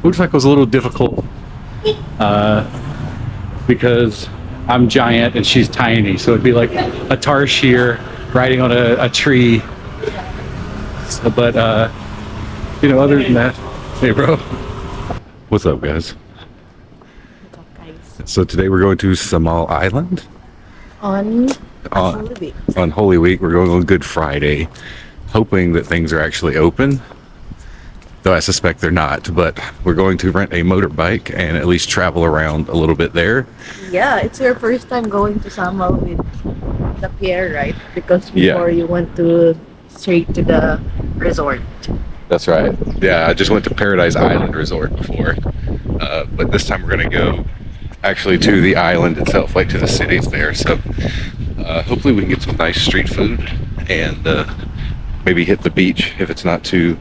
motorcycle is a little difficult because I'm giant and she's tiny, so it'd be like a tarsier riding on a tree. So, but you know, other than that, hey bro, what's up, guys? What's up, guys? So today we're going to Samal Island On Holy Week. on Holy Week. We're going on Good Friday, hoping that things are actually open. Though I suspect they're not, but we're going to rent a motorbike and at least travel around a little bit there. Yeah, it's your first time going to Samal with the pier, right? Because Yeah. before you went to straight to the resort. That's right. Yeah, I just went to Paradise Island Resort before, but this time we're going to go actually to the island itself, like to the cities there. So hopefully we can get some nice street food and maybe hit the beach if it's not too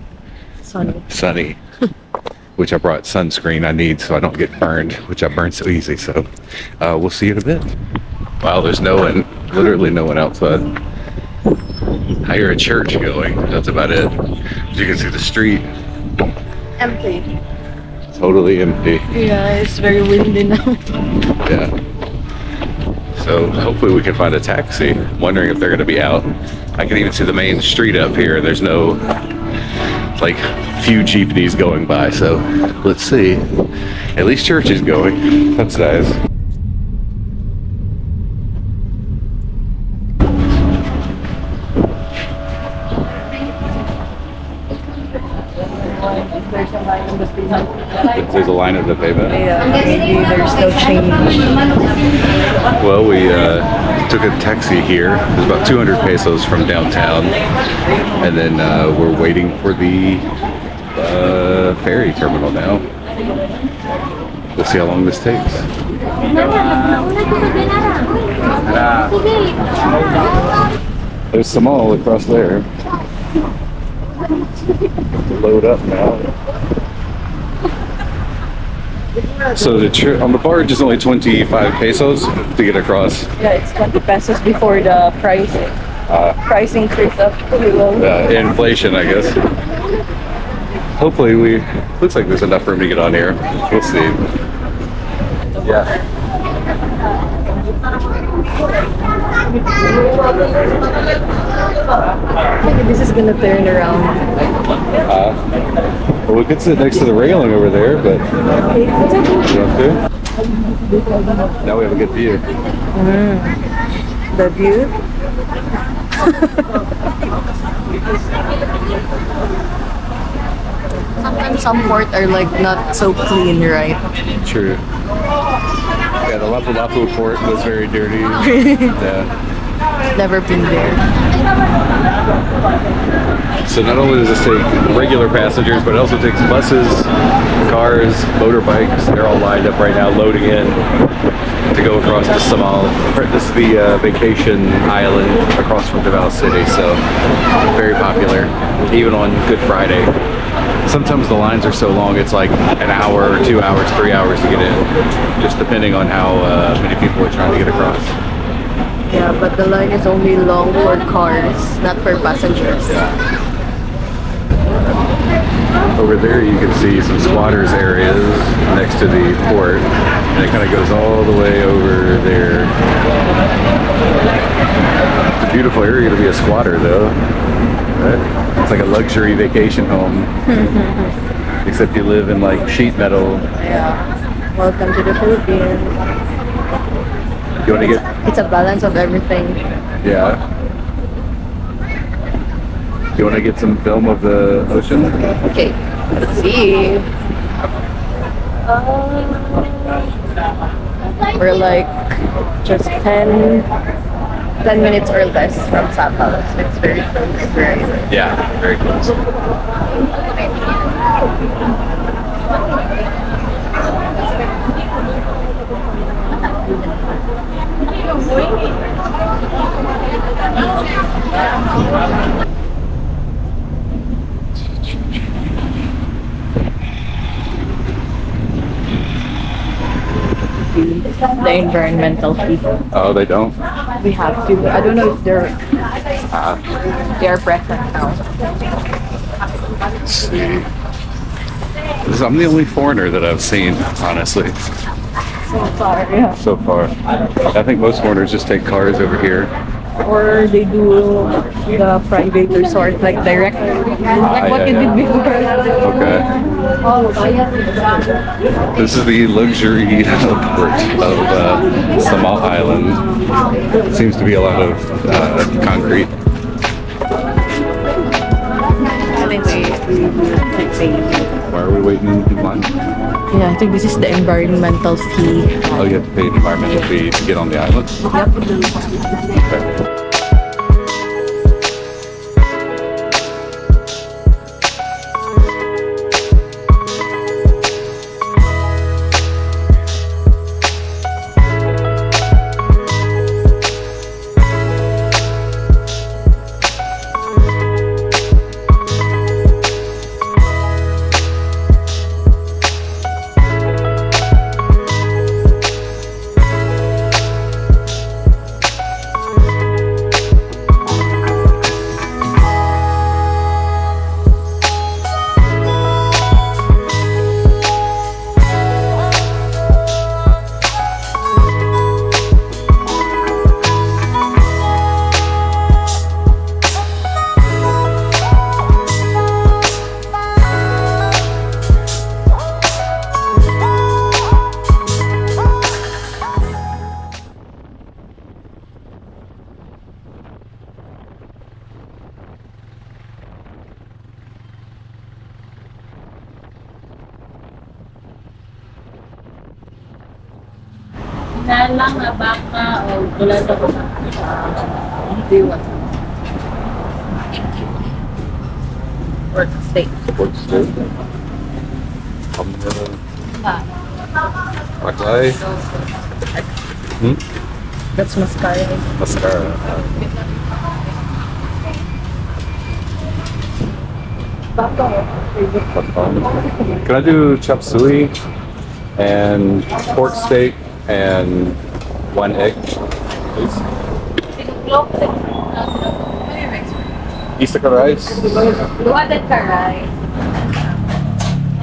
sunny. Which I brought sunscreen I need so I don't get burned, which I burn so easy. So we'll see you in a bit. Wow, there's no one, literally no one outside. I hear a church going. That's about it. As you can see the street. Empty. Totally empty. Yeah, it's very windy now. Yeah. So hopefully we can find a taxi. I'm wondering if they're going to be out. I can even see the main street up here. There's no, like, few jeepneys going by. So let's see. At least church is going. That's nice. There's a line at the pavement. Yeah, maybe there's no change. Well, we took a taxi here. It's about 200 pesos from downtown, and then we're waiting for the ferry terminal now. We'll see how long this takes. There's Samal across there. To load up now. So the on the barge is only 25 pesos to get across. Yeah, it's 20 pesos before the price increase up below. Inflation, I guess. Hopefully looks like there's enough room to get on here. We'll see. Yeah. Maybe this is gonna turn around. Well, we could sit next to the railing over there, but Okay, what's up? you want to? Now we have a good view. The view? Sometimes some port are like not so clean, right? True. Yeah, the Lapu-Lapu port was very dirty. Yeah. Never been there. So not only does this take regular passengers, but it also takes buses, cars, motorbikes. They're all lined up right now, loading in to go across to Samal. This is the vacation island across from Davao City, so very popular, even on Good Friday. Sometimes the lines are so long, it's like an hour, 2 hours, 3 hours to get in, just depending on how many people are trying to get across. Yeah, but the line is only long for cars, not for passengers. Over there you can see some squatters areas next to the port, and it kind of goes all the way over there. It's a beautiful area to be a squatter though. Right? It's like a luxury vacation home. Except you live in like sheet metal. Yeah. Welcome to the Philippines. You want to get? It's a balance of everything. Yeah. You want to get some film of the ocean? Okay, let's see. We're like just 10 minutes or less from Samal. It's very close, right? Yeah, very close. The environmental fee. Oh, they don't? We have to. I don't know if they're present now. Let's see. I'm the only foreigner that I've seen, honestly, So far, yeah. so far. I think most foreigners just take cars over here. Or they do the private resort, like direct. Like what you did before. Okay. This is the luxury port of Samal Island. Seems to be a lot of concrete. Why are we waiting in line? Yeah, I think this is the environmental fee. Oh, you have to pay an environmental fee to get on the island? Yep. Okay. Nalang na baka o gula sa Diwa. Or steak. Pork steak. Baklay. That's mascara. Mascara. Can I do chop suey and pork steak and 1 egg, please? Isa ka rice. Luwadan ka, right?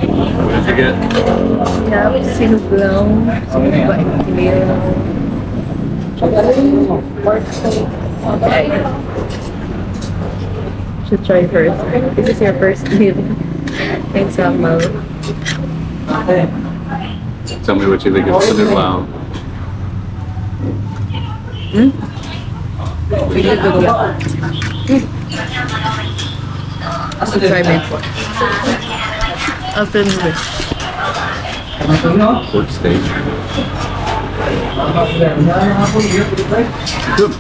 What did you get? Yeah, sinuglaw. Sinuglaw clear. Pork steak. Okay. Should try first. This is your first meal. Thanks, Samal. Tell me what you think of the clown. Really good, yeah. I should try it. I'll finish it. Pork steak. Good.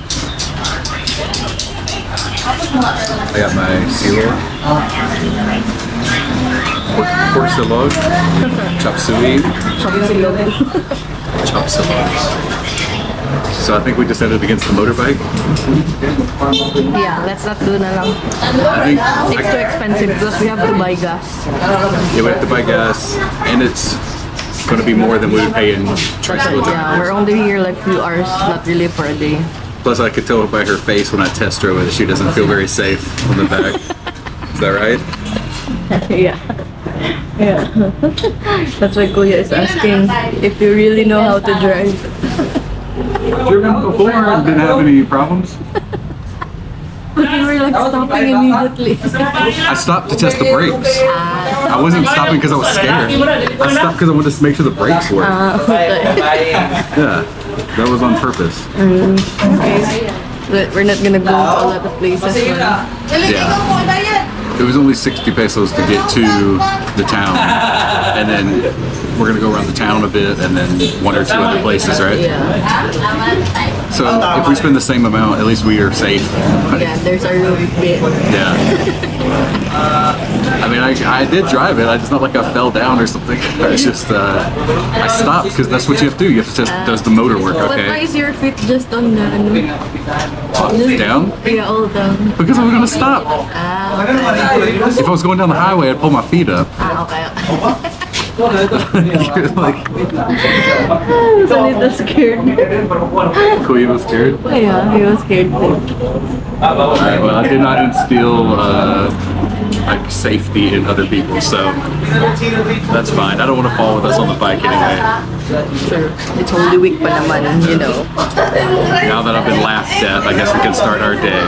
I got my silo. Pork silog. Chop suey. Chop silog. So I think we just ended against the motorbike. Yeah, let's not do na lang. I think It's too expensive because we have to buy gas. yeah, we have to buy gas, and it's going to be more than we would pay in tricycle Yeah, we're drivers. only here like few hours, not really for a day. Plus, I could tell by her face when I test drove that she doesn't feel very safe on the back. Is that right? Yeah. Yeah. That's why Kuya is asking if you really know how to drive. Driven before and didn't have any problems. But we were like stopping immediately. I stopped to test the brakes. I wasn't stopping because I was scared. I stopped because I wanted to make sure the brakes worked. Okay. Yeah, that was on purpose. But we're not gonna go to a lot of places. Yeah. It was only 60 pesos to get to the town, and then we're gonna go around the town a bit, and then 1 or 2 other places, right? Yeah. So if we spend the same amount, at least we are safe. Yeah, there's a roof bit. Yeah. I mean, I did drive it. It's not like I fell down or something. It's just I stopped because that's what you have to do. You have to test does the motor work But why okay? is your feet just on the Down? Yeah, all down. Because I was gonna stop. Ah, okay. If I was going down the highway, I'd pull my feet up. Ah, okay. You're like, He's a little scared. Kuya was scared. Yeah, he was scared too. Alright, well, I did not instill like safety in other people. So that's fine. I don't want to fall with us on the bike anyway. Sure. It's Holy Week pa naman, you know. Now that I've been laughed at, I guess we can start our day.